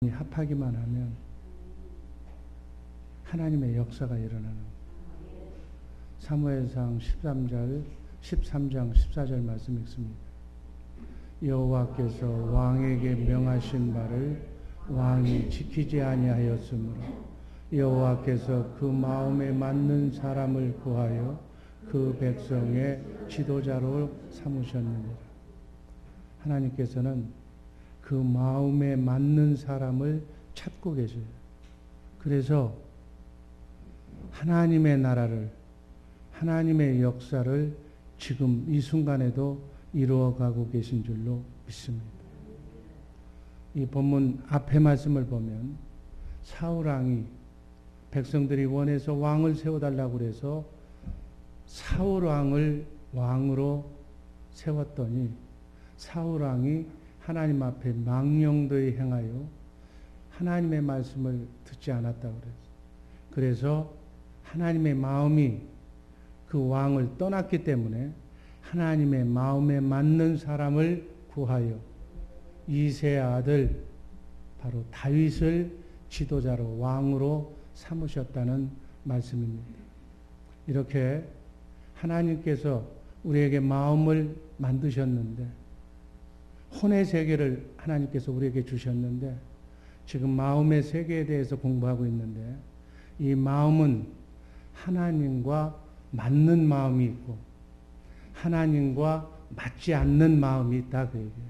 합하기만 하면 하나님의 역사가 일어나는 거예요. 사무엘상 13장 14절 말씀 읽습니다. 여호와께서 왕에게 명하신 바를 왕이 지키지 아니하였으므로 여호와께서 그 마음에 맞는 사람을 구하여 그 백성의 지도자로 삼으셨느니라. 하나님께서는 그 마음에 맞는 사람을 찾고 계셔요. 그래서 하나님의 나라를, 하나님의 역사를 지금 이 순간에도 이루어가고 계신 줄로 믿습니다. 이 본문 앞에 말씀을 보면 사울왕이 백성들이 원해서 왕을 세워달라고 그래서 사울왕을 왕으로 세웠더니 사울왕이 하나님 앞에 망령되이 행하여 하나님의 말씀을 듣지 않았다고 그랬어요. 그래서 하나님의 마음이 그 왕을 떠났기 때문에 하나님의 마음에 맞는 사람을 구하여 이새의 아들 바로 다윗을 지도자로 왕으로 삼으셨다는 말씀입니다. 이렇게 하나님께서 우리에게 마음을 만드셨는데 혼의 세계를 하나님께서 우리에게 주셨는데 지금 마음의 세계에 대해서 공부하고 있는데 이 마음은 하나님과 맞는 마음이 있고 하나님과 맞지 않는 마음이 있다 그 얘기예요.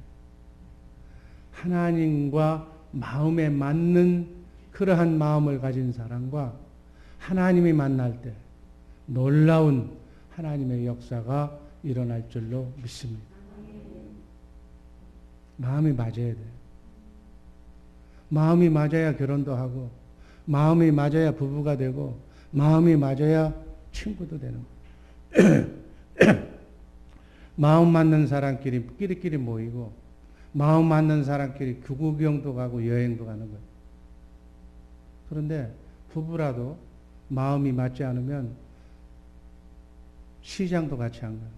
하나님과 마음에 맞는 그러한 마음을 가진 사람과 하나님이 만날 때 놀라운 하나님의 역사가 일어날 줄로 믿습니다. 마음이 맞아야 돼요. 마음이 맞아야 결혼도 하고 마음이 맞아야 부부가 되고 마음이 맞아야 친구도 되는 거예요. 마음 맞는 사람끼리 끼리끼리 모이고 마음 맞는 사람끼리 구구경도 가고 여행도 가는 거예요. 그런데 부부라도 마음이 맞지 않으면 시장도 같이 안 가요.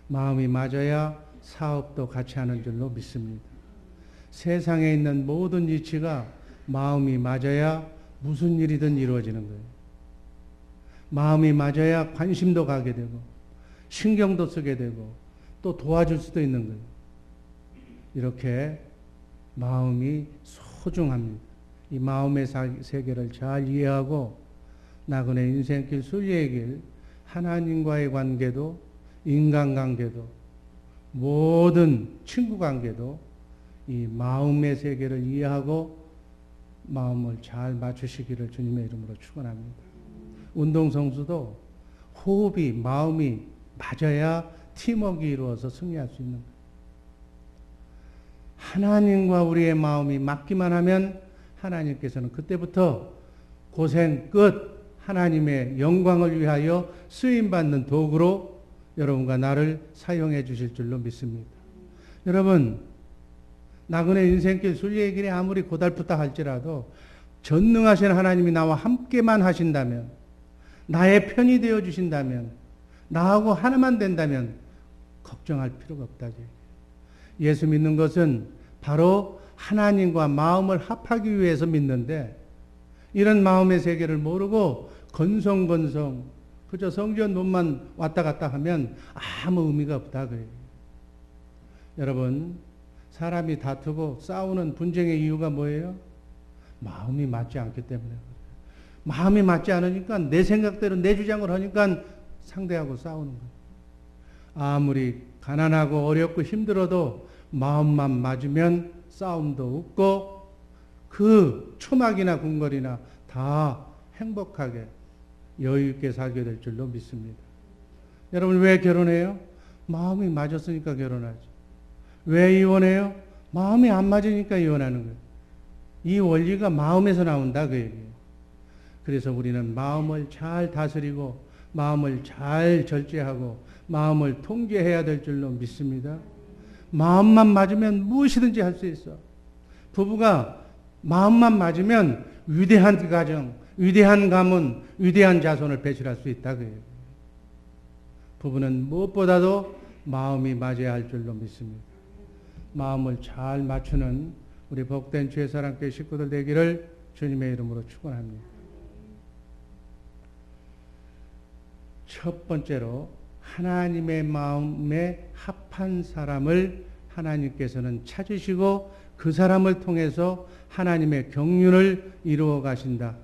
마음이 맞아야 사업도 같이 하는 줄로 믿습니다. 세상에 있는 모든 이치가 마음이 맞아야 무슨 일이든 이루어지는 거예요. 마음이 맞아야 관심도 가게 되고 신경도 쓰게 되고 또 도와줄 수도 있는 거예요. 이렇게 마음이 소중합니다. 이 마음의 세계를 잘 이해하고 나그네 인생길 순리의 길 하나님과의 관계도 인간관계도 모든 친구관계도 이 마음의 세계를 이해하고 마음을 잘 맞추시기를 주님의 이름으로 축원합니다. 운동선수도 호흡이 마음이 맞아야 팀워크가 이루어서 승리할 수 있는 거예요. 하나님과 우리의 마음이 맞기만 하면 하나님께서는 그때부터 고생 끝 하나님의 영광을 위하여 쓰임받는 도구로 여러분과 나를 사용해 주실 줄로 믿습니다. 여러분 나그네 인생길 순리의 길이 아무리 고달프다 할지라도 전능하신 하나님이 나와 함께만 하신다면 나의 편이 되어 주신다면 나하고 하나만 된다면 걱정할 필요가 없다. 예수 믿는 것은 바로 하나님과 마음을 합하기 위해서 믿는데 이런 마음의 세계를 모르고 건성건성 그저 성전 논만 왔다 갔다 하면 아무 의미가 없다 그래요. 여러분 사람이 다투고 싸우는 분쟁의 이유가 뭐예요? 마음이 맞지 않기 때문에 그래요. 마음이 맞지 않으니까 내 생각대로 내 주장을 하니까 상대하고 싸우는 거예요. 아무리 가난하고 어렵고 힘들어도 마음만 맞으면 싸움도 없고 그 초막이나 궁궐이나 다 행복하게 여유 있게 살게 될 줄로 믿습니다. 여러분 왜 결혼해요? 마음이 맞았으니까 결혼하죠. 왜 이혼해요? 마음이 안 맞으니까 이혼하는 거예요. 이 원리가 마음에서 나온다 그 얘기예요. 그래서 우리는 마음을 잘 다스리고 마음을 잘 절제하고 마음을 통제해야 될 줄로 믿습니다. 마음만 맞으면 무엇이든지 할 수 있어. 부부가 마음만 맞으면 위대한 가정, 위대한 가문, 위대한 자손을 배출할 수 있다 그 얘기예요. 부부는 무엇보다도 마음이 맞아야 할 줄로 믿습니다. 마음을 잘 맞추는 우리 복된 주의 사랑교회 식구들 되기를 주님의 이름으로 축원합니다. 첫 번째로 하나님의 마음에 합한 사람을 하나님께서는 찾으시고 그 사람을 통해서 하나님의 경륜을 이루어 가신다.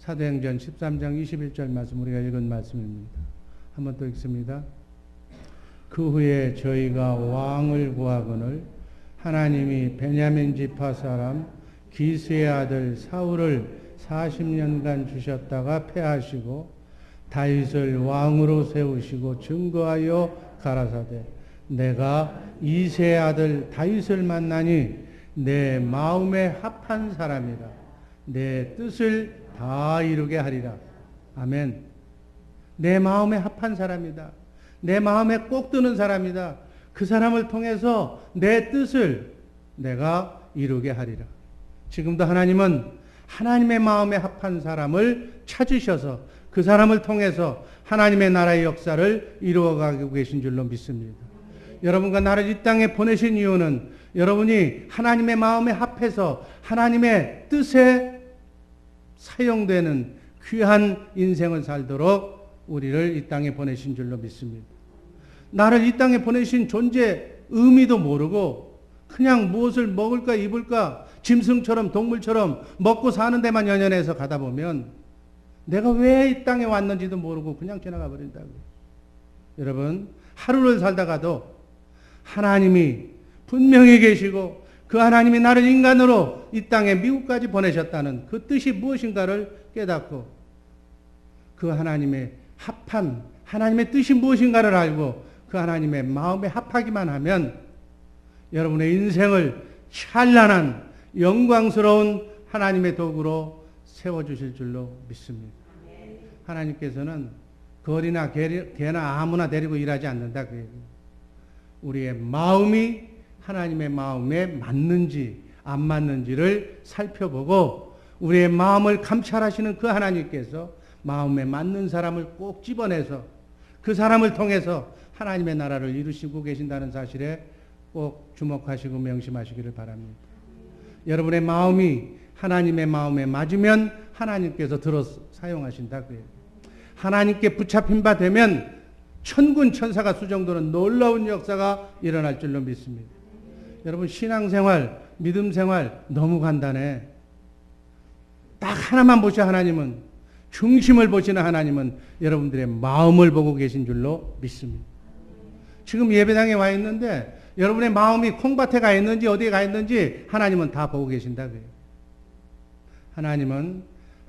사도행전 13장 21절 말씀 우리가 읽은 말씀입니다. 한번 또 읽습니다. 그 후에 저희가 왕을 구하거늘 하나님이 베냐민 지파 사람 기스의 아들 사울을 40년간 주셨다가 패하시고 다윗을 왕으로 세우시고 증거하여 가라사대 내가 이새의 아들 다윗을 만나니 내 마음에 합한 사람이라 내 뜻을 다 이루게 하리라. 아멘. 내 마음에 합한 사람이다. 내 마음에 꼭 드는 사람이다. 그 사람을 통해서 내 뜻을 내가 이루게 하리라. 지금도 하나님은 하나님의 마음에 합한 사람을 찾으셔서 그 사람을 통해서 하나님의 나라의 역사를 이루어가고 계신 줄로 믿습니다. 여러분과 나를 이 땅에 보내신 이유는 여러분이 하나님의 마음에 합해서 하나님의 뜻에 사용되는 귀한 인생을 살도록 우리를 이 땅에 보내신 줄로 믿습니다. 나를 이 땅에 보내신 존재 의미도 모르고 그냥 무엇을 먹을까 입을까 짐승처럼 동물처럼 먹고 사는 데만 연연해서 가다 보면 내가 왜 이 땅에 왔는지도 모르고 그냥 지나가 버린다고요. 여러분 하루를 살다가도 하나님이 분명히 계시고 그 하나님이 나를 인간으로 이 땅에 미국까지 보내셨다는 그 뜻이 무엇인가를 깨닫고 그 하나님의 합한 하나님의 뜻이 무엇인가를 알고 그 하나님의 마음에 합하기만 하면 여러분의 인생을 찬란한 영광스러운 하나님의 도구로 세워주실 줄로 믿습니다. 하나님께서는 거리나 개나 아무나 데리고 일하지 않는다. 그 얘기예요. 우리의 마음이 하나님의 마음에 맞는지 안 맞는지를 살펴보고 우리의 마음을 감찰하시는 그 하나님께서 마음에 맞는 사람을 꼭 집어내서 그 사람을 통해서 하나님의 나라를 이루시고 계신다는 사실에 꼭 주목하시고 명심하시기를 바랍니다. 여러분의 마음이 하나님의 마음에 맞으면 하나님께서 들어 사용하신다. 그래요. 하나님께 붙잡힌 바 되면 천군 천사가 수정도는 놀라운 역사가 일어날 줄로 믿습니다. 여러분 신앙생활, 믿음생활 너무 간단해. 딱 하나만 보셔. 하나님은 중심을 보시는 하나님은 여러분들의 마음을 보고 계신 줄로 믿습니다. 지금 예배당에 와 있는데 여러분의 마음이 콩밭에 가 있는지 어디에 가 있는지 하나님은 다 보고 계신다. 그래요. 하나님은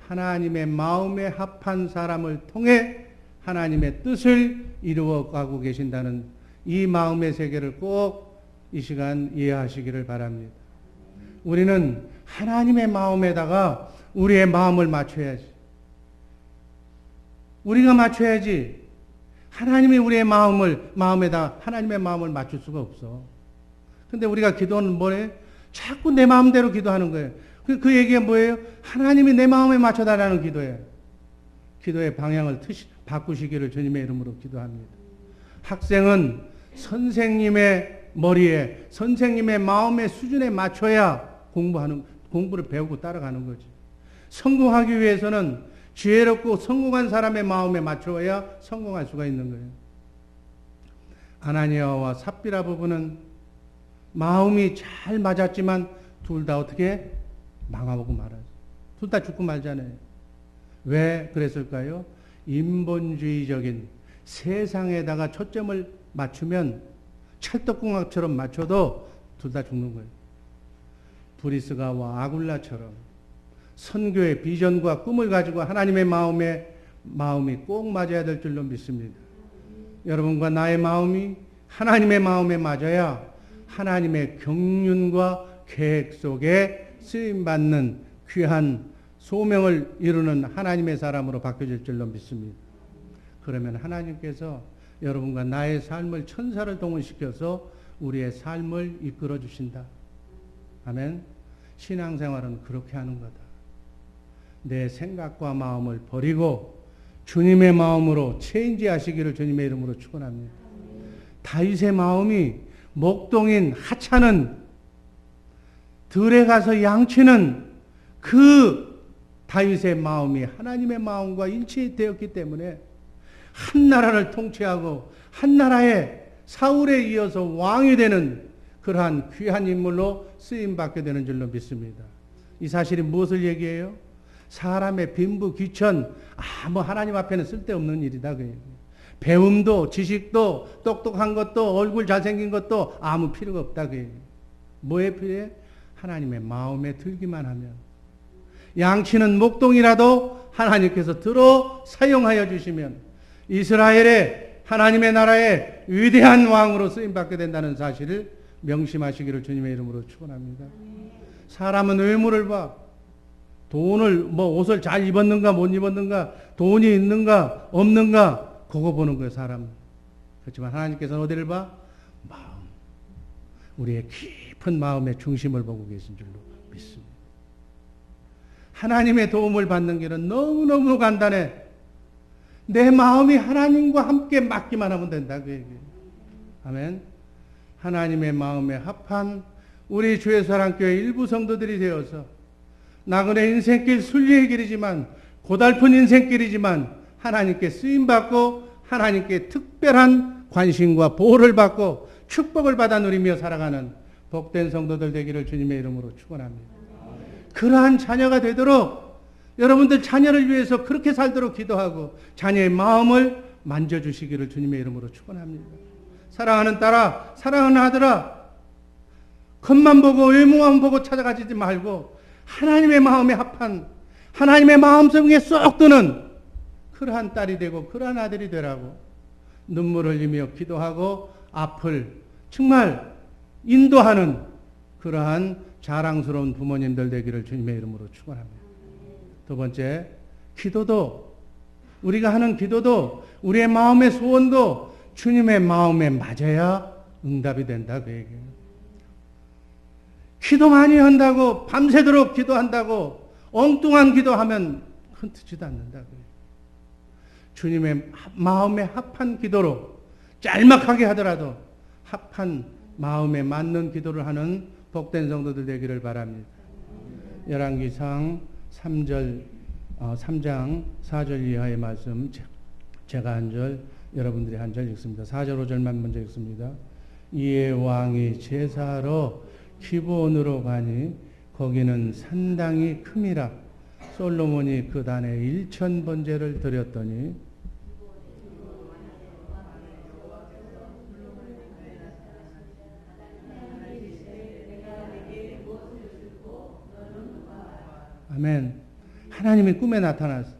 하나님의 마음에 합한 사람을 통해 하나님의 뜻을 이루어가고 계신다는 이 마음의 세계를 꼭 이 시간 이해하시기를 바랍니다. 우리는 하나님의 마음에다가 우리의 마음을 맞춰야지. 우리가 맞춰야지. 하나님이 우리의 마음에다 하나님의 마음을 맞출 수가 없어. 근데 우리가 기도는 뭐래? 자꾸 내 마음대로 기도하는 거예요. 그 얘기가 뭐예요? 하나님이 내 마음에 맞춰달라는 기도예요. 기도의 방향을 바꾸시기를 주님의 이름으로 기도합니다. 학생은 선생님의 머리에, 선생님의 마음의 수준에 맞춰야 공부를 배우고 따라가는 거지. 성공하기 위해서는 지혜롭고 성공한 사람의 마음에 맞춰야 성공할 수가 있는 거예요. 아나니아와 삽비라 부부는 마음이 잘 맞았지만 둘 다 어떻게 망하고 말아요. 둘 다 죽고 말잖아요. 왜 그랬을까요? 인본주의적인 세상에다가 초점을 맞추면 찰떡궁합처럼 맞춰도 둘 다 죽는 거예요. 브리스가와 아굴라처럼 선교의 비전과 꿈을 가지고 하나님의 마음이 꼭 맞아야 될 줄로 믿습니다. 여러분과 나의 마음이 하나님의 마음에 맞아야 하나님의 경륜과 계획 속에 쓰임받는 귀한 소명을 이루는 하나님의 사람으로 바뀌어질 줄로 믿습니다. 그러면 하나님께서 여러분과 나의 삶을 천사를 동원시켜서 우리의 삶을 이끌어 주신다. 아멘. 신앙생활은 그렇게 하는 거다. 내 생각과 마음을 버리고 주님의 마음으로 체인지하시기를 주님의 이름으로 축원합니다. 다윗의 마음이 목동인 하찮은 들에 가서 양치는 그 다윗의 마음이 하나님의 마음과 일치되었기 때문에 한 나라를 통치하고 한 나라의 사울에 이어서 왕이 되는 그러한 귀한 인물로 쓰임받게 되는 줄로 믿습니다. 이 사실이 무엇을 얘기해요? 사람의 빈부, 귀천, 아무 하나님 앞에는 쓸데없는 일이다. 그 얘기예요. 배움도, 지식도, 똑똑한 것도, 얼굴 잘생긴 것도 아무 필요가 없다. 그 얘기예요. 뭐에 필요해? 하나님의 마음에 들기만 하면. 양치는 목동이라도 하나님께서 들어 사용하여 주시면 이스라엘의 하나님의 나라의 위대한 왕으로 쓰임받게 된다는 사실을 명심하시기를 주님의 이름으로 축원합니다. 사람은 외모를 봐. 돈을 옷을 잘 입었는가 못 입었는가, 돈이 있는가 없는가 그거 보는 거예요. 사람. 그렇지만 하나님께서는 어디를 봐? 마음. 우리의 깊은 마음의 중심을 보고 계신 줄로 믿습니다. 하나님의 도움을 받는 길은 너무너무 간단해. 내 마음이 하나님과 함께 맞기만 하면 된다. 그 얘기예요. 아멘. 하나님의 마음에 합한 우리 주의 사랑교회 일부 성도들이 되어서 나그네 인생길 순리의 길이지만 고달픈 인생길이지만 하나님께 쓰임받고 하나님께 특별한 관심과 보호를 받고 축복을 받아 누리며 살아가는 복된 성도들 되기를 주님의 이름으로 축원합니다. 그러한 자녀가 되도록 여러분들 자녀를 위해서 그렇게 살도록 기도하고 자녀의 마음을 만져주시기를 주님의 이름으로 축원합니다. 사랑하는 딸아, 사랑하는 아들아, 겉만 보고 외모만 보고 찾아가지 말고 하나님의 마음에 합한 하나님의 마음속에 쏙 드는 그러한 딸이 되고 그러한 아들이 되라고 눈물을 흘리며 기도하고 앞을 정말 인도하는 그러한 자랑스러운 부모님들 되기를 주님의 이름으로 축원합니다. 두 번째, 기도도 우리가 하는 기도도 우리의 마음의 소원도 주님의 마음에 맞아야 응답이 된다 그 얘기예요. 기도 많이 한다고 밤새도록 기도한다고 엉뚱한 기도하면 흔트지도 않는다 그 얘기예요. 주님의 마음에 합한 기도로 짤막하게 하더라도 합한 마음에 맞는 기도를 하는 복된 성도들 되기를 바랍니다. 열왕기상 3장 4절 이하의 말씀 제가 한 절 여러분들이 한 절 읽습니다. 4절 5절만 먼저 읽습니다. 이에 왕이 제사하러 기브온으로 가니 거기는 산당이 큼이라. 솔로몬이 그 단에 1,000번제를 드렸더니 아멘. 하나님이 꿈에 나타나서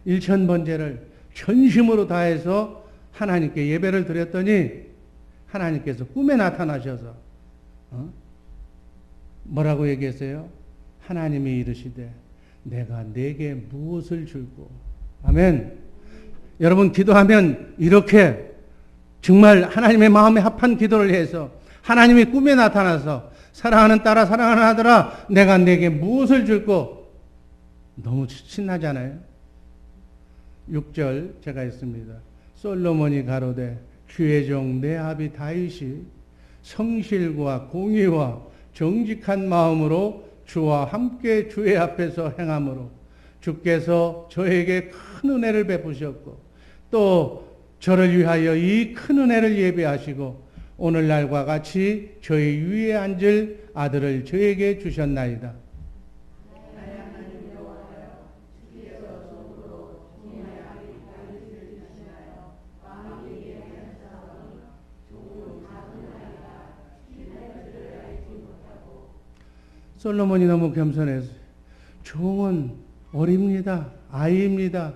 1,000번제를 전심으로 다해서 하나님께 예배를 드렸더니 하나님께서 꿈에 나타나셔서 뭐라고 얘기했어요? 하나님이 이르시되 내가 네게 무엇을 줄고. 아멘. 여러분 기도하면 이렇게 정말 하나님의 마음에 합한 기도를 해서 하나님이 꿈에 나타나서 사랑하는 딸아 사랑하는 아들아 내가 네게 무엇을 줄고. 너무 신나잖아요. 6절 제가 했습니다. 솔로몬이 가로되 주의 종 내 아비 다윗이 성실과 공의와 정직한 마음으로 주와 함께 주의 앞에서 행함으로 주께서 저에게 큰 은혜를 베푸셨고 또 저를 위하여 이 큰 은혜를 예비하시고 오늘날과 같이 저희 위에 앉을 아들을 저에게 주셨나이다. 솔로몬이 너무 겸손해서 종은 어립니다. 아이입니다.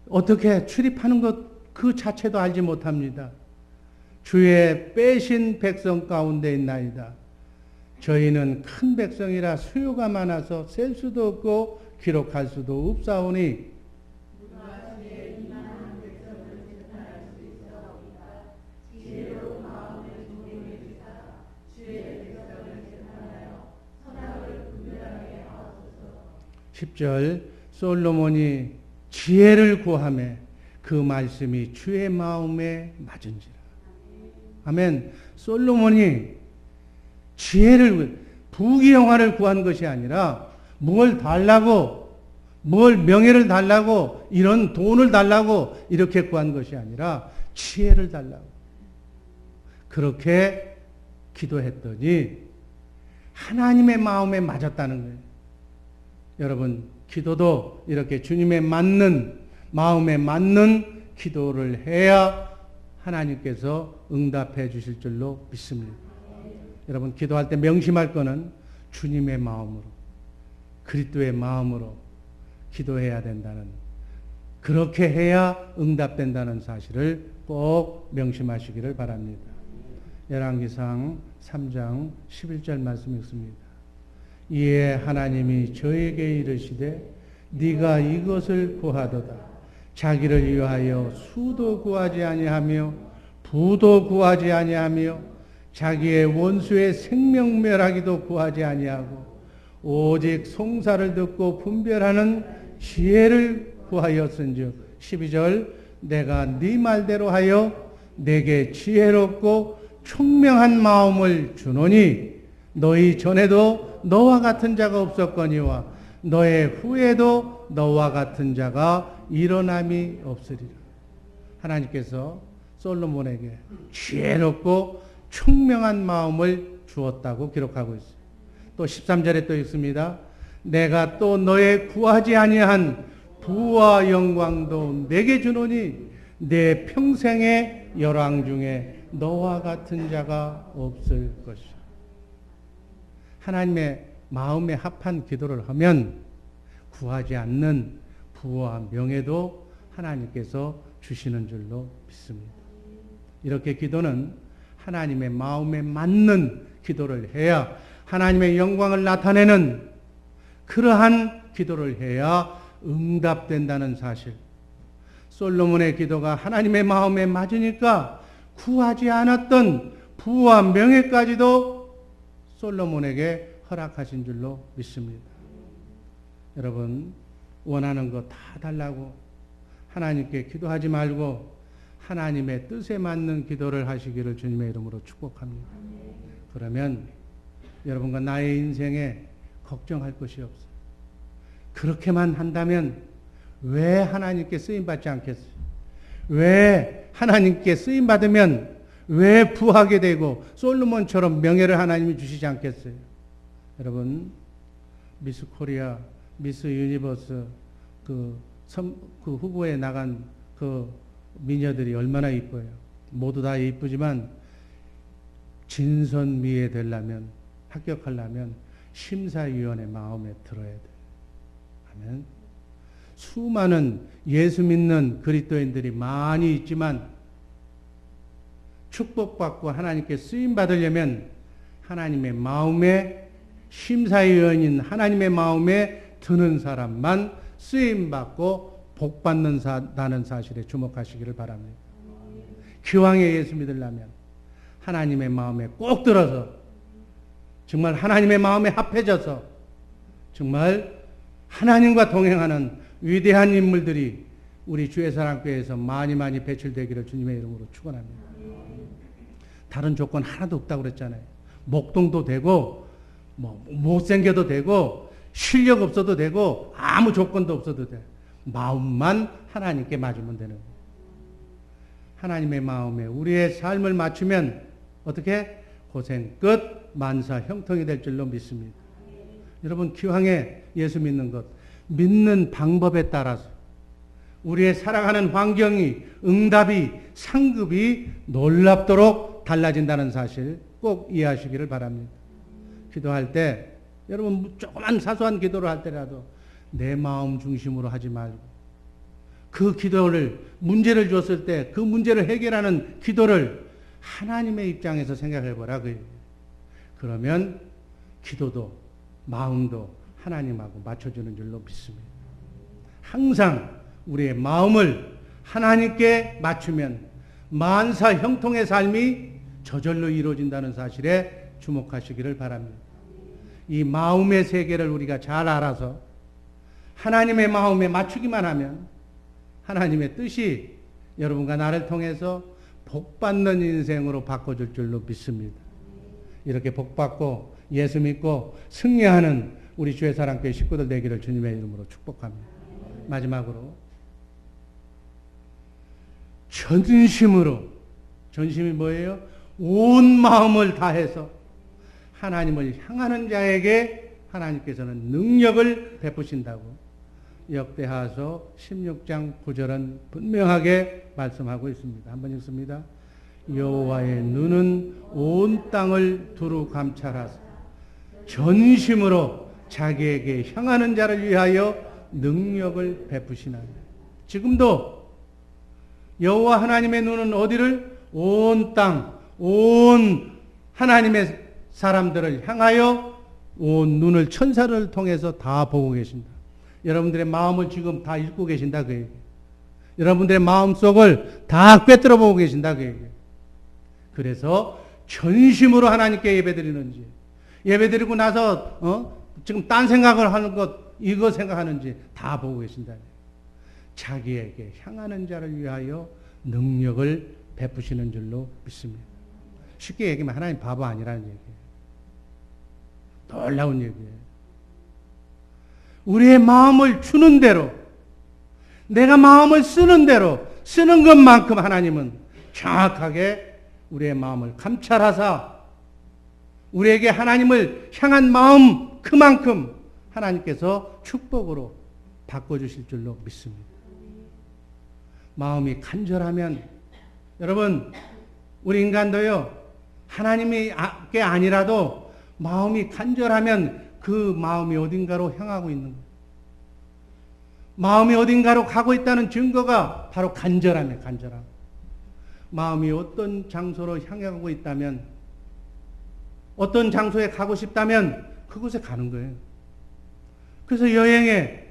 어떻게 출입하는 것 그 자체도 알지 못합니다. 주의 빼신 백성 가운데 있나이다. 저희는 큰 백성이라 수요가 많아서 셀 수도 없고 기록할 수도 없사오니 (10절) 솔로몬이 지혜를 구하매 그 말씀이 주의 마음에 맞은지라. 아멘. 솔로몬이 지혜를 부귀영화를 구한 것이 아니라 뭘 달라고, 뭘 명예를 달라고, 이런 돈을 달라고 이렇게 구한 것이 아니라 지혜를 달라고 그렇게 기도했더니 하나님의 마음에 맞았다는 거예요. 여러분, 기도도 이렇게 주님의 맞는, 마음에 맞는 기도를 해야 하나님께서 응답해 주실 줄로 믿습니다. 여러분, 기도할 때 명심할 거는 주님의 마음으로, 그리스도의 마음으로 기도해야 된다는, 그렇게 해야 응답된다는 사실을 꼭 명심하시기를 바랍니다. 열왕기상 3장 11절 말씀 읽습니다. 이에 하나님이 저에게 이르시되 네가 이것을 구하도다. 자기를 위하여 수도 구하지 아니하며 부도 구하지 아니하며 자기의 원수의 생명 멸하기도 구하지 아니하고 오직 송사를 듣고 분별하는 지혜를 구하였은즉 12절 내가 네 말대로 하여 내게 지혜롭고 총명한 마음을 주노니 너희 전에도 너와 같은 자가 없었거니와 너의 후에도 너와 같은 자가 일어남이 없으리라. 하나님께서 솔로몬에게 지혜롭고 총명한 마음을 주었다고 기록하고 있어요. 또 13절에 또 읽습니다. 내가 또 너의 구하지 아니한 부와 영광도 내게 주노니 내 평생의 열왕 중에 너와 같은 자가 없을 것이다. 하나님의 마음에 합한 기도를 하면 구하지 않는 부와 명예도 하나님께서 주시는 줄로 믿습니다. 이렇게 기도는 하나님의 마음에 맞는 기도를 해야, 하나님의 영광을 나타내는 그러한 기도를 해야 응답된다는 사실. 솔로몬의 기도가 하나님의 마음에 맞으니까 구하지 않았던 부와 명예까지도 솔로몬에게 허락하신 줄로 믿습니다. 여러분, 원하는 거 다 달라고 하나님께 기도하지 말고 하나님의 뜻에 맞는 기도를 하시기를 주님의 이름으로 축복합니다. 그러면 여러분과 나의 인생에 걱정할 것이 없어요. 그렇게만 한다면 왜 하나님께 쓰임받지 않겠어요? 왜 하나님께 쓰임받으면 왜 부하게 되고 솔로몬처럼 명예를 하나님이 주시지 않겠어요? 여러분, 미스 코리아, 미스 유니버스 그 후보에 나간 그 미녀들이 얼마나 이뻐요. 모두 다 이쁘지만 진선미에 되려면, 합격하려면 심사위원의 마음에 들어야 돼요. 아멘. 수많은 예수 믿는 그리스도인들이 많이 있지만 축복받고 하나님께 쓰임받으려면 하나님의 마음에, 심사위원인 하나님의 마음에 드는 사람만 쓰임받고 복받는다는 사실에 주목하시기를 바랍니다. 기왕에 예수 믿으려면 하나님의 마음에 꼭 들어서, 정말 하나님의 마음에 합해져서 정말 하나님과 동행하는 위대한 인물들이 우리 주의 사랑교회에서 많이 배출되기를 주님의 이름으로 축원합니다. 다른 조건 하나도 없다고 그랬잖아요. 목동도 되고 못생겨도 되고 실력 없어도 되고 아무 조건도 없어도 돼. 마음만 하나님께 맞으면 되는 거예요. 하나님의 마음에 우리의 삶을 맞추면 어떻게? 고생 끝 만사 형통이 될 줄로 믿습니다. 여러분, 기왕에 예수 믿는 것, 믿는 방법에 따라서 우리의 살아가는 환경이, 응답이, 상급이 놀랍도록 달라진다는 사실 꼭 이해하시기를 바랍니다. 기도할 때 여러분, 조그만 사소한 기도를 할 때라도 내 마음 중심으로 하지 말고 그 기도를, 문제를 줬을 때 그 문제를 해결하는 기도를 하나님의 입장에서 생각해 보라. 그러면 기도도 마음도 하나님하고 맞춰주는 줄로 믿습니다. 항상 우리의 마음을 하나님께 맞추면 만사 형통의 삶이 저절로 이루어진다는 사실에 주목하시기를 바랍니다. 이 마음의 세계를 우리가 잘 알아서 하나님의 마음에 맞추기만 하면 하나님의 뜻이 여러분과 나를 통해서 복받는 인생으로 바꿔줄 줄로 믿습니다. 이렇게 복받고 예수 믿고 승리하는 우리 주의 사랑교회 식구들 되기를 주님의 이름으로 축복합니다. 마지막으로 전심이 뭐예요? 온 마음을 다해서 하나님을 향하는 자에게 하나님께서는 능력을 베푸신다고 역대하서 16장 9절은 분명하게 말씀하고 있습니다. 한번 읽습니다. 여호와의 눈은 온 땅을 두루 감찰하사 전심으로 자기에게 향하는 자를 위하여 능력을 베푸시나니. 지금도 여호와 하나님의 눈은 어디를? 온 땅, 온 하나님의 사람들을 향하여 온 눈을 천사를 통해서 다 보고 계신다. 여러분들의 마음을 지금 다 읽고 계신다 그 얘기예요. 여러분들의 마음속을 다 꿰뚫어 보고 계신다 그 얘기예요. 그래서 전심으로 하나님께 예배드리는지, 예배드리고 나서 지금 딴 생각을 하는 것, 이거 생각하는지 다 보고 계신다. 자기에게 향하는 자를 위하여 능력을 베푸시는 줄로 믿습니다. 쉽게 얘기하면 하나님 바보 아니라는 얘기예요. 놀라운 얘기예요. 우리의 마음을 주는 대로, 내가 마음을 쓰는 대로 쓰는 것만큼 하나님은 정확하게 우리의 마음을 감찰하사 우리에게 하나님을 향한 마음 그만큼 하나님께서 축복으로 바꿔주실 줄로 믿습니다. 마음이 간절하면, 여러분 우리 인간도요, 하나님이 게 아니라도 마음이 간절하면 그 마음이 어딘가로 향하고 있는 거예요. 마음이 어딘가로 가고 있다는 증거가 바로 간절함이에요. 간절함. 마음이 어떤 장소로 향하고 있다면, 어떤 장소에 가고 싶다면 그곳에 가는 거예요. 그래서 여행에,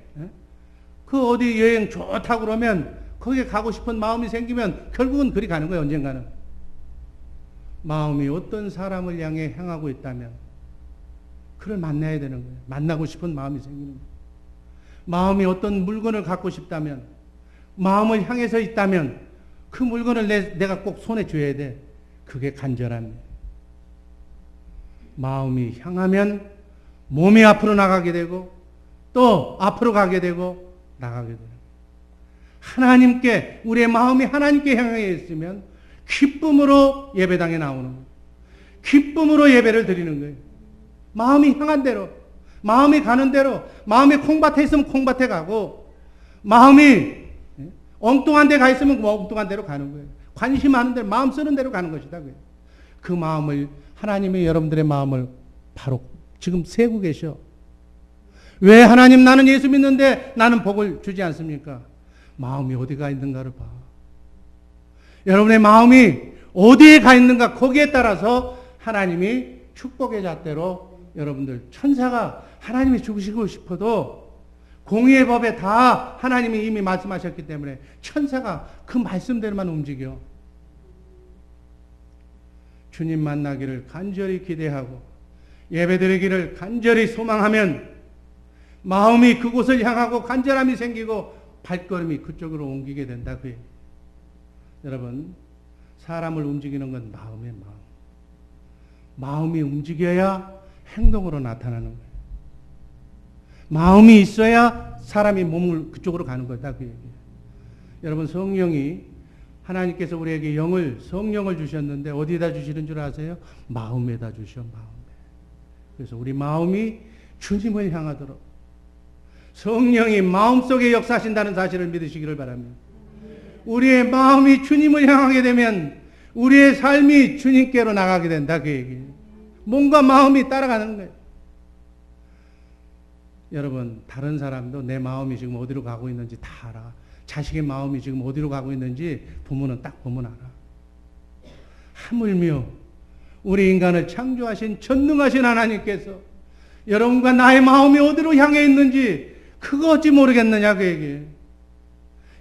그 어디 여행 좋다고 그러면 거기에 가고 싶은 마음이 생기면 결국은 그리 가는 거예요. 언젠가는. 마음이 어떤 사람을 향해 향하고 있다면 그를 만나야 되는 거예요. 만나고 싶은 마음이 생기는 거예요. 마음이 어떤 물건을 갖고 싶다면, 마음을 향해서 있다면 그 물건을 내가 꼭 손에 쥐어야 돼. 그게 간절함이에요. 마음이 향하면 몸이 앞으로 나가게 되고 또 앞으로 가게 되고 나가게 돼요. 하나님께, 우리의 마음이 하나님께 향해 있으면 기쁨으로 예배당에 나오는 거예요. 기쁨으로 예배를 드리는 거예요. 마음이 향한 대로, 마음이 가는 대로, 마음이 콩밭에 있으면 콩밭에 가고, 마음이 엉뚱한 데 가 있으면 엉뚱한 데로 가는 거예요. 관심 많은 대로, 마음 쓰는 대로 가는 것이다. 그 마음을, 하나님이 여러분들의 마음을 바로 지금 세고 계셔. 왜 하나님 나는 예수 믿는데 나는 복을 주지 않습니까? 마음이 어디가 있는가를 봐. 여러분의 마음이 어디에 가 있는가, 거기에 따라서 하나님이 축복의 잣대로 여러분들, 천사가 하나님이 죽으시고 싶어도 공의의 법에 다 하나님이 이미 말씀하셨기 때문에 천사가 그 말씀대로만 움직여. 주님 만나기를 간절히 기대하고 예배드리기를 간절히 소망하면 마음이 그곳을 향하고 간절함이 생기고 발걸음이 그쪽으로 옮기게 된다. 그게 여러분, 사람을 움직이는 건 마음의 마음. 마음이 움직여야 행동으로 나타나는 거예요. 마음이 있어야 사람이 몸을 그쪽으로 가는 거다. 그 얘기예요. 여러분, 성령이, 하나님께서 우리에게 성령을 주셨는데 어디에다 주시는 줄 아세요? 마음에다 주셔. 마음에. 그래서 우리 마음이 주님을 향하도록 성령이 마음속에 역사하신다는 사실을 믿으시기를 바랍니다. 우리의 마음이 주님을 향하게 되면 우리의 삶이 주님께로 나가게 된다. 그 얘기예요. 몸과 마음이 따라가는 거예요. 여러분, 다른 사람도 내 마음이 지금 어디로 가고 있는지 다 알아. 자식의 마음이 지금 어디로 가고 있는지 부모는 딱 보면 알아. 하물며 우리 인간을 창조하신 전능하신 하나님께서 여러분과 나의 마음이 어디로 향해 있는지 그거 어찌 모르겠느냐 그 얘기예요.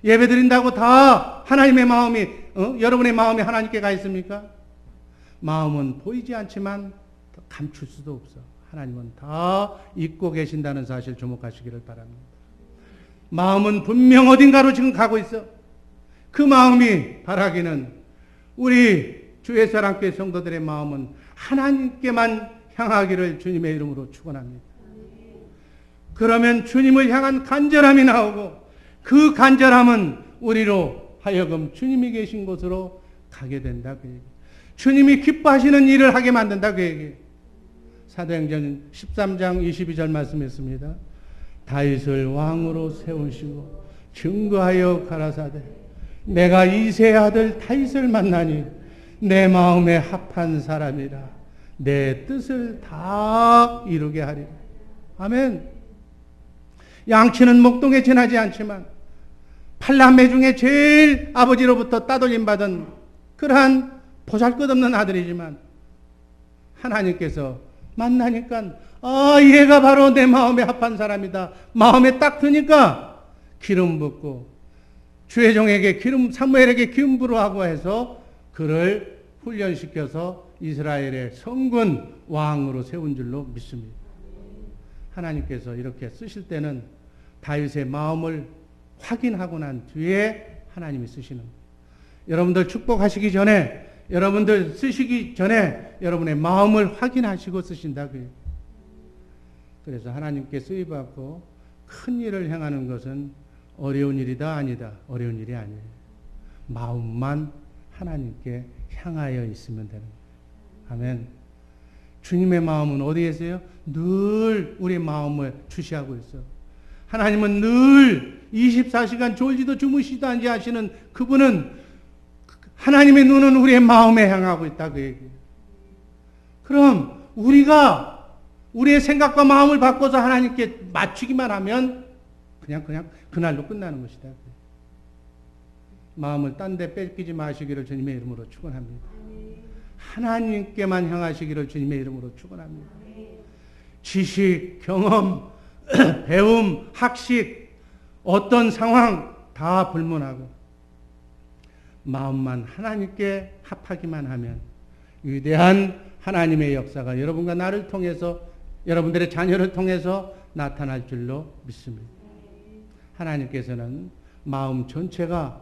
예배 드린다고 다 하나님의 마음이 여러분의 마음이 하나님께 가 있습니까? 마음은 보이지 않지만 감출 수도 없어. 하나님은 다 잊고 계신다는 사실 주목하시기를 바랍니다. 마음은 분명 어딘가로 지금 가고 있어. 그 마음이 바라기는 우리 주의 사랑교회 성도들의 마음은 하나님께만 향하기를 주님의 이름으로 축원합니다. 그러면 주님을 향한 간절함이 나오고 그 간절함은 우리로 하여금 주님이 계신 곳으로 가게 된다. 그 얘기. 주님이 기뻐하시는 일을 하게 만든다. 그 얘기. 사도행전 13장 22절 말씀했습니다. 다윗을 왕으로 세우시고 증거하여 가라사대 내가 이새의 아들 다윗을 만나니 내 마음에 합한 사람이라 내 뜻을 다 이루게 하리라. 아멘. 양치는 목동에 지나지 않지만 팔남매 중에 제일 아버지로부터 따돌림 받은 그러한 보잘것없는 아들이지만 하나님께서 만나니까 얘가 바로 내 마음에 합한 사람이다. 마음에 딱 드니까 기름 붓고 주의 종에게 사무엘에게 기름 부으라고 하고 해서 그를 훈련시켜서 이스라엘의 성군 왕으로 세운 줄로 믿습니다. 하나님께서 이렇게 쓰실 때는 다윗의 마음을 확인하고 난 뒤에 하나님이 쓰시는 거예요. 여러분들 축복하시기 전에 여러분들 쓰시기 전에 여러분의 마음을 확인하시고 쓰신다고요. 그래서 하나님께 쓰임받고 큰 일을 행하는 것은 어려운 일이다 아니다. 어려운 일이 아니에요. 마음만 하나님께 향하여 있으면 되는 거예요. 아멘. 주님의 마음은 어디에 있어요? 늘 우리 마음을 주시하고 있어. 하나님은 늘 24시간 졸지도 주무시지도 않지 하시는 그분은 하나님의 눈은 우리의 마음에 향하고 있다 그 얘기예요. 그럼 우리가 우리의 생각과 마음을 바꿔서 하나님께 맞추기만 하면 그냥 그날로 끝나는 것이다. 마음을 딴 데 뺏기지 마시기를 주님의 이름으로 축원합니다. 하나님께만 향하시기를 주님의 이름으로 축원합니다. 지식, 경험, 배움, 학식, 어떤 상황 다 불문하고 마음만 하나님께 합하기만 하면 위대한 하나님의 역사가 여러분과 나를 통해서 여러분들의 자녀를 통해서 나타날 줄로 믿습니다. 하나님께서는 마음 전체가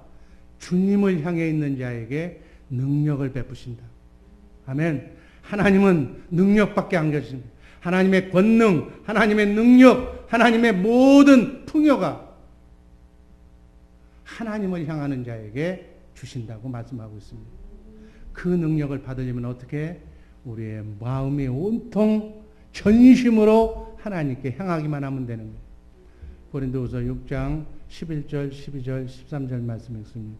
주님을 향해 있는 자에게 능력을 베푸신다. 아멘. 하나님은 능력밖에 안 계십니다. 하나님의 권능, 하나님의 능력, 하나님의 모든 풍요가 하나님을 향하는 자에게 주신다고 말씀하고 있습니다. 그 능력을 받으려면 어떻게? 우리의 마음이 온통 전심으로 하나님께 향하기만 하면 되는 거예요. 고린도후서 6장 11절, 12절, 13절 말씀했습니다.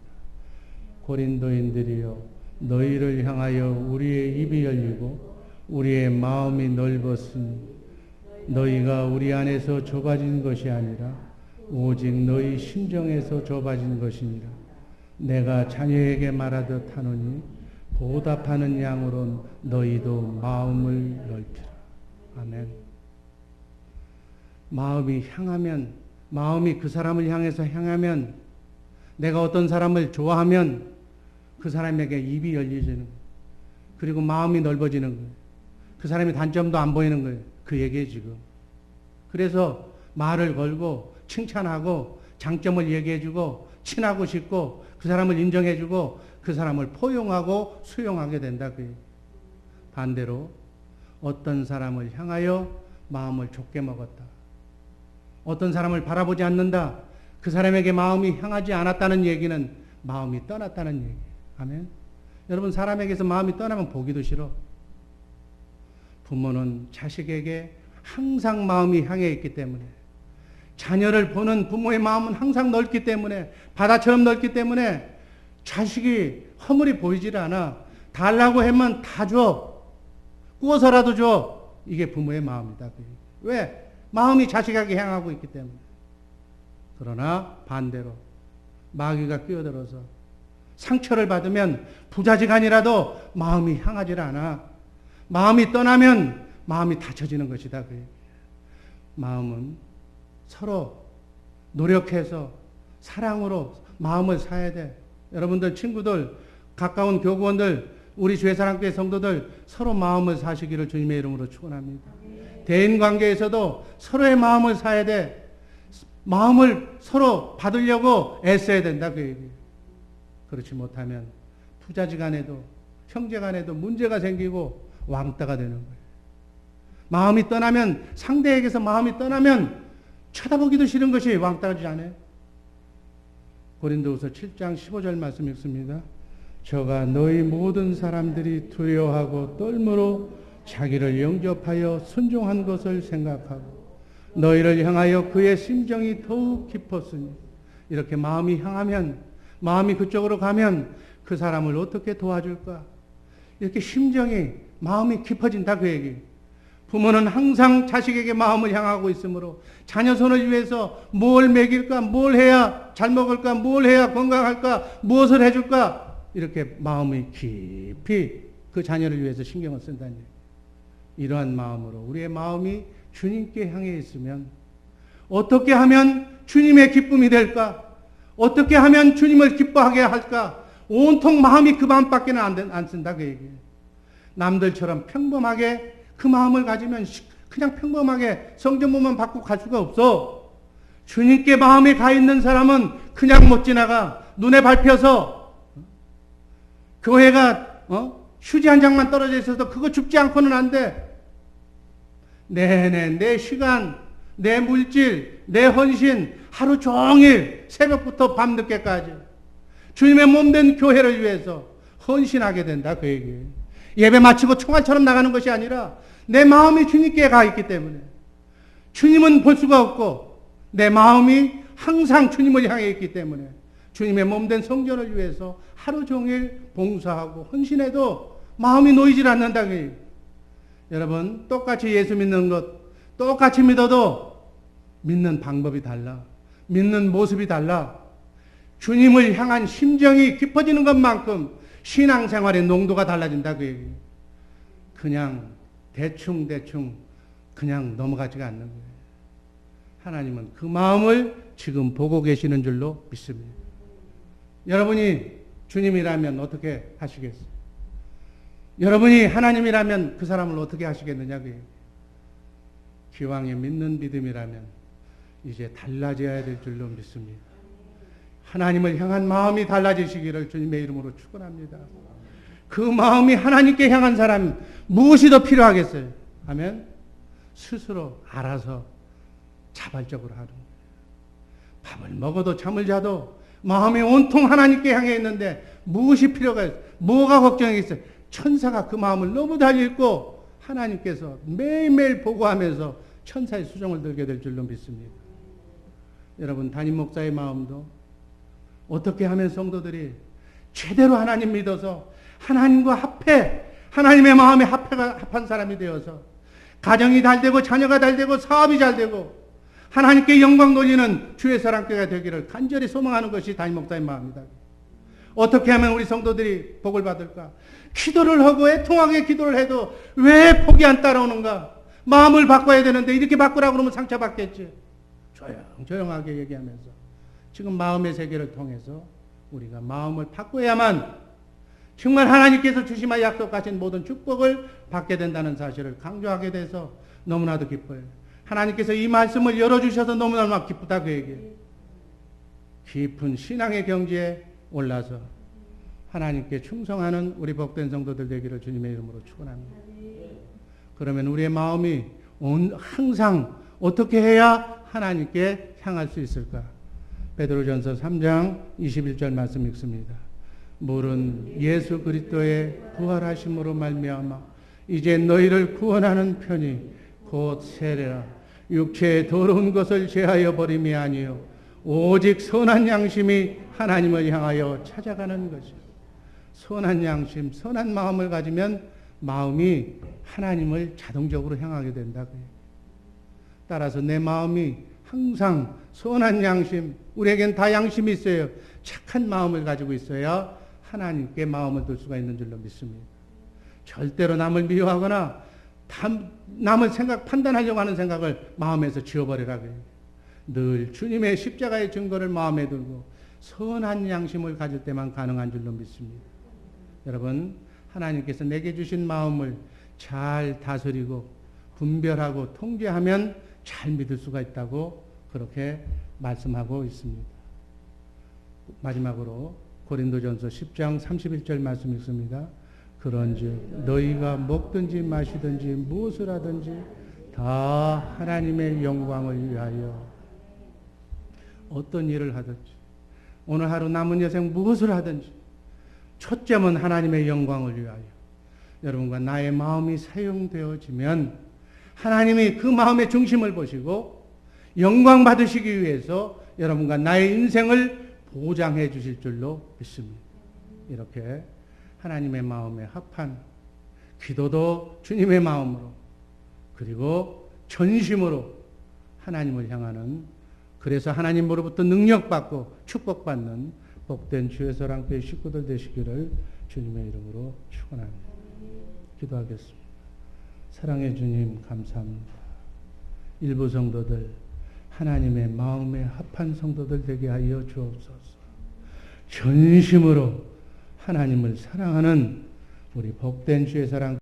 고린도인들이여 너희를 향하여 우리의 입이 열리고 우리의 마음이 넓었으니 너희가 우리 안에서 좁아진 것이 아니라 오직 너희 심정에서 좁아진 것이니라. 내가 자녀에게 말하듯 하노니 보답하는 양으로 너희도 마음을 넓히라. 아멘. 마음이 향하면, 마음이 그 사람을 향해서 향하면, 내가 어떤 사람을 좋아하면 그 사람에게 입이 열려지는 거예요. 그리고 마음이 넓어지는 거예요. 그 사람의 단점도 안 보이는 거예요. 그 얘기예요 지금. 그래서 말을 걸고 칭찬하고 장점을 얘기해주고 친하고 싶고 그 사람을 인정해주고 그 사람을 포용하고 수용하게 된다. 반대로 어떤 사람을 향하여 마음을 좁게 먹었다. 어떤 사람을 바라보지 않는다. 그 사람에게 마음이 향하지 않았다는 얘기는 마음이 떠났다는 얘기예요. 아멘. 여러분 사람에게서 마음이 떠나면 보기도 싫어. 부모는 자식에게 항상 마음이 향해 있기 때문에 자녀를 보는 부모의 마음은 항상 넓기 때문에 바다처럼 넓기 때문에 자식이 허물이 보이질 않아. 달라고 하면 다 줘. 구워서라도 줘. 이게 부모의 마음이다. 왜? 마음이 자식에게 향하고 있기 때문에. 그러나 반대로 마귀가 끼어들어서 상처를 받으면 부자지간이라도 마음이 향하질 않아. 마음이 떠나면 마음이 닫혀지는 것이다. 마음은 서로 노력해서 사랑으로 마음을 사야 돼. 여러분들 친구들, 가까운 교구원들, 우리 주의사랑교회 성도들 서로 마음을 사시기를 주님의 이름으로 축원합니다. 대인관계에서도 서로의 마음을 사야 돼. 마음을 서로 받으려고 애써야 된다. 그 얘기예요. 그렇지 못하면 부자지간에도 형제간에도 문제가 생기고 왕따가 되는 거예요. 마음이 떠나면, 상대에게서 마음이 떠나면 쳐다보기도 싫은 것이 왕따지 않아요? 고린도후서 7장 15절 말씀 읽습니다. 저가 너희 모든 사람들이 두려워하고 떨므로 자기를 영접하여 순종한 것을 생각하고 너희를 향하여 그의 심정이 더욱 깊었으니, 이렇게 마음이 향하면, 마음이 그쪽으로 가면 그 사람을 어떻게 도와줄까? 이렇게 심정이, 마음이 깊어진다, 그 얘기. 부모는 항상 자식에게 마음을 향하고 있으므로 자녀 손을 위해서 뭘 먹일까, 뭘 해야 잘 먹을까, 뭘 해야 건강할까, 무엇을 해줄까, 이렇게 마음이 깊이 그 자녀를 위해서 신경을 쓴다는 얘기예요. 이러한 마음으로 우리의 마음이 주님께 향해 있으면 어떻게 하면 주님의 기쁨이 될까? 어떻게 하면 주님을 기뻐하게 할까? 온통 마음이 그 마음밖에는 안 쓴다, 그 얘기예요. 남들처럼 평범하게 그 마음을 가지면 그냥 평범하게 성전문만 받고 갈 수가 없어. 주님께 마음이 가 있는 사람은 그냥 못 지나가. 눈에 밟혀서 교회가 휴지 한 장만 떨어져 있어서 그거 줍지 않고는 안 돼. 내 시간, 내 물질, 내 헌신, 하루 종일 새벽부터 밤늦게까지 주님의 몸된 교회를 위해서 헌신하게 된다, 그 얘기예요. 예배 마치고 총알처럼 나가는 것이 아니라 내 마음이 주님께 가 있기 때문에, 주님은 볼 수가 없고 내 마음이 항상 주님을 향해 있기 때문에 주님의 몸된 성전을 위해서 하루 종일 봉사하고 헌신해도 마음이 놓이질 않는다. 여러분, 똑같이 예수 믿는 것, 똑같이 믿어도 믿는 방법이 달라. 믿는 모습이 달라. 주님을 향한 심정이 깊어지는 것만큼 신앙생활의 농도가 달라진다, 그 얘기예요. 그냥 대충 그냥 넘어가지가 않는 거예요. 하나님은 그 마음을 지금 보고 계시는 줄로 믿습니다. 여러분이 주님이라면 어떻게 하시겠어요? 여러분이 하나님이라면 그 사람을 어떻게 하시겠느냐고요. 기왕에 믿는 믿음이라면 이제 달라져야 될 줄로 믿습니다. 하나님을 향한 마음이 달라지시기를 주님의 이름으로 축원합니다. 그 마음이 하나님께 향한 사람 무엇이 더 필요하겠어요? 하면 스스로 알아서 자발적으로 하는 거예요. 밥을 먹어도 잠을 자도 마음이 온통 하나님께 향해 있는데 무엇이 필요가 있어요? 뭐가 걱정이겠어요? 천사가 그 마음을 너무 잘 읽고 하나님께서 매일매일 보고하면서 천사의 수종을 들게 될 줄로 믿습니다. 여러분, 담임 목사의 마음도 어떻게 하면 성도들이 제대로 하나님 믿어서 하나님과 합해, 하나님의 마음에 합한 사람이 되어서 가정이 잘 되고 자녀가 잘 되고 사업이 잘 되고 하나님께 영광 돌리는 주의 사랑교회가 되기를 간절히 소망하는 것이 담임 목사의 마음이다. 어떻게 하면 우리 성도들이 복을 받을까? 기도를 하고 애통하게 기도를 해도 왜 복이 안 따라오는가? 마음을 바꿔야 되는데 이렇게 바꾸라고 그러면 상처받겠지. 조용하게 얘기하면서 지금 마음의 세계를 통해서 우리가 마음을 바꿔야만 정말 하나님께서 주시마 약속하신 모든 축복을 받게 된다는 사실을 강조하게 돼서 너무나도 기뻐요. 하나님께서 이 말씀을 열어주셔서 너무나 기쁘다, 그 얘기예요. 깊은 신앙의 경지에 올라서 하나님께 충성하는 우리 복된 성도들 되기를 주님의 이름으로 축원합니다. 그러면 우리의 마음이 항상 어떻게 해야 하나님께 향할 수 있을까? 베드로전서 3장 21절 말씀 읽습니다. 물은 예수 그리스도의 부활하심으로 말미암아 이제 너희를 구원하는 편이 곧 세례라. 육체의 더러운 것을 제하여 버림이 아니요 오직 선한 양심이 하나님을 향하여 찾아가는 것이요. 선한 양심, 선한 마음을 가지면 마음이 하나님을 자동적으로 향하게 된다. 따라서 내 마음이 항상 선한 양심, 우리에겐 다 양심이 있어요. 착한 마음을 가지고 있어야 하나님께 마음을 둘 수가 있는 줄로 믿습니다. 절대로 남을 미워하거나 남을 판단하려고 하는 생각을 마음에서 지워버리라고 해요. 늘 주님의 십자가의 증거를 마음에 두고 선한 양심을 가질 때만 가능한 줄로 믿습니다. 여러분, 하나님께서 내게 주신 마음을 잘 다스리고 분별하고 통제하면 잘 믿을 수가 있다고 그렇게 말씀하고 있습니다. 마지막으로 고린도전서 10장 31절 말씀 읽습니다. 그런즉 너희가 먹든지 마시든지 무엇을 하든지 다 하나님의 영광을 위하여 어떤 일을 하든지 오늘 하루 남은 여생 무엇을 하든지 초점은 하나님의 영광을 위하여 여러분과 나의 마음이 사용되어지면 하나님이 그 마음의 중심을 보시고 영광 받으시기 위해서 여러분과 나의 인생을 보장해 주실 줄로 믿습니다. 이렇게 하나님의 마음에 합한 기도도 주님의 마음으로 그리고 전심으로 하나님을 향하는 그래서 하나님으로부터 능력받고 축복받는 복된 주의 사랑교회 식구들 되시기를 주님의 이름으로 축원합니다. 기도하겠습니다. 사랑의 주님 감사합니다. 일부 성도들 하나님의 마음에 합한 성도들 되게 하여 주옵소서. 전심으로 하나님을 사랑하는 우리 복된 주의 사랑